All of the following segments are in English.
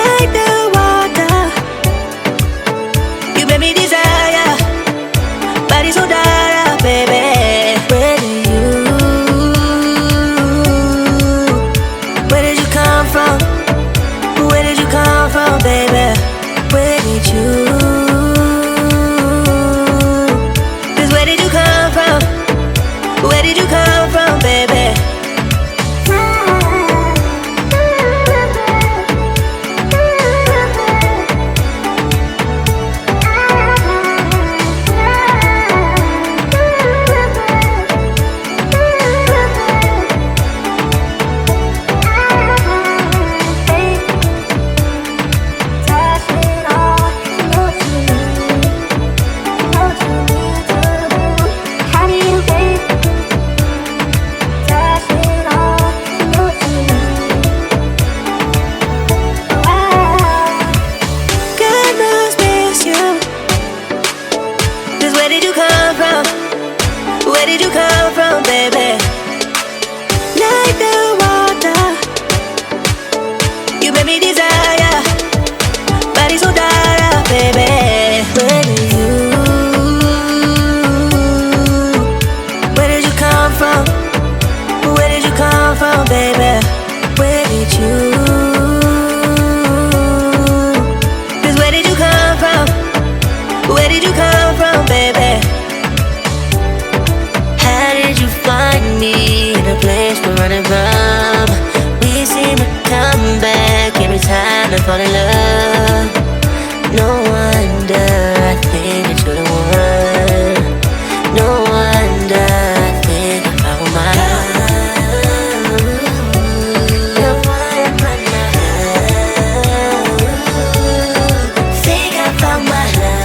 like the water. You made me desire, body so dark, baby. Where did you come from? Where did you come from, baby? Where did you? Cause where did you come from? Where did you come from, baby? Where did you come from, baby? Like the water, you made me desire, body so dark, baby. Where did you come from? Where did you come from, baby? Where did you? Cause where did you come from? Where did you come from, baby? Find me in a place we're running from. We seem to come back every time I fall in love. No wonder I think that you're the one. No wonder I think I found my love. No wonder I think I found my love.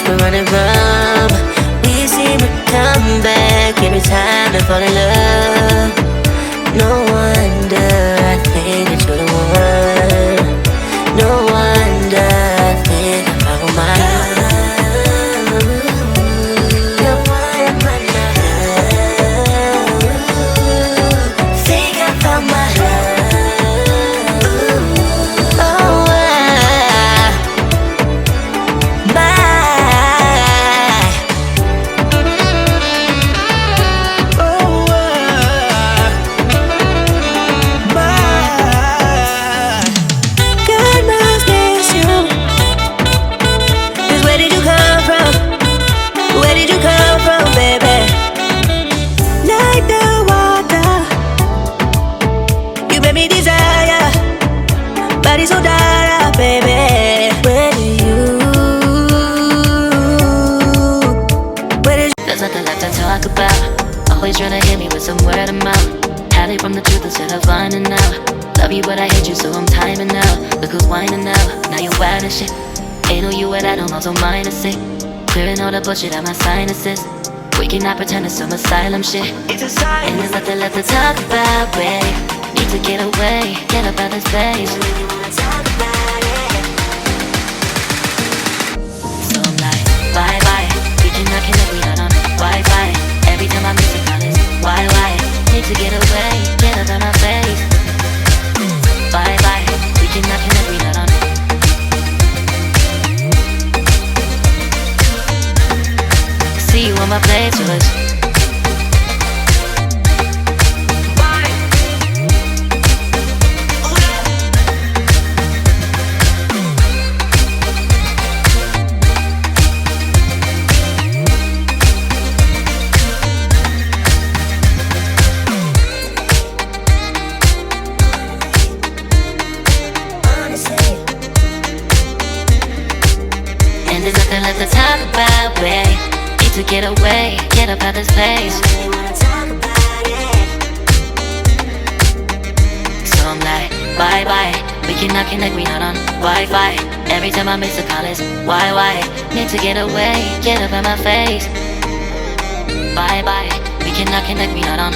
Running from, we seem to come back every time I fall in love. No wonder I think that you're the one. No wonder I think I found my love. No wonder I think I found my love. Body so dark, baby. Where do you? Where did you? There's nothing left to talk about. Always trying to hit me with some word of mouth. Hide it from the truth instead of finding out. Love you but I hate you so I'm timing out. Look who's whining now. Now you're wild and shit. Ain't no you at all, also mine is sick. Clearing all the bullshit out my sinuses. We cannot pretend it's some asylum shit. And there's nothing left to talk about, babe. Need to get away, get up out this place. So I'm like, bye bye. We cannot connect, we not on Wi-Fi. Every time I miss a call it's why? Need to get away, get up out my face. Bye bye. We cannot connect, we not on. See you on my playlist. And there's nothing left to talk about, babe. Need to get away, get up out this place. So I'm like, bye bye. We cannot connect, we not on Wi-Fi. Every time I miss a call it's why? Need to get away, get up out my face. Bye bye. We cannot connect, we not on.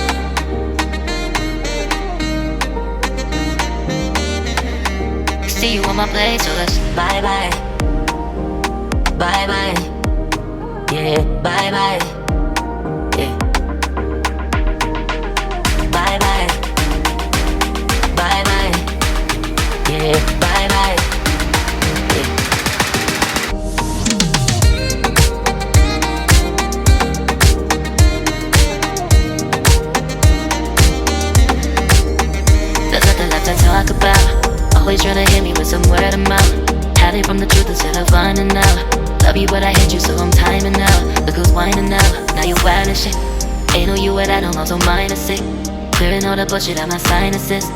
See you on my playlist. Bye bye. Bye bye. Yeah, bye bye. Yeah. Bye bye. Bye bye. Yeah, bye bye. Yeah. There's nothing left to talk about. Always trying to hit me with some word of mouth. Hiding from the truth instead of finding out. Love you, but I hate you, so I'm timing out. Look who's whining now. Now you're wild and shit. Ain't no you at all, so mine is sick. Clearing all the bullshit out my sinuses.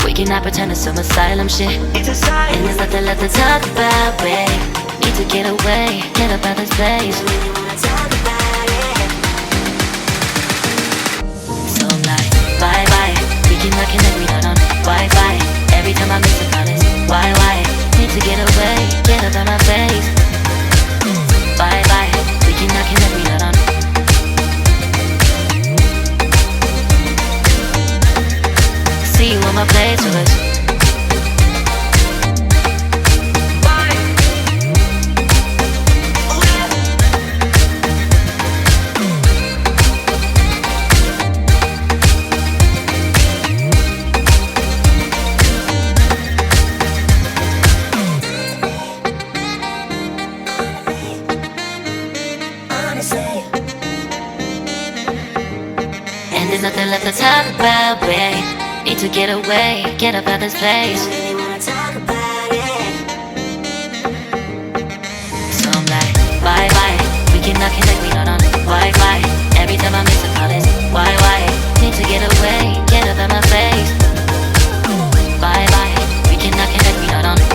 We cannot pretend it's some asylum shit. And there's nothing left to talk about, babe. Need to get away, get up out this place. So I'm like, bye bye. We cannot connect, we not on Wi-Fi. Every time I miss a call, it's why? Need to get away, get up out my face. Bye bye. We cannot connect, we not on. See you on my place with us. And there's nothing left to talk about, babe. Need to get away, get up out this place.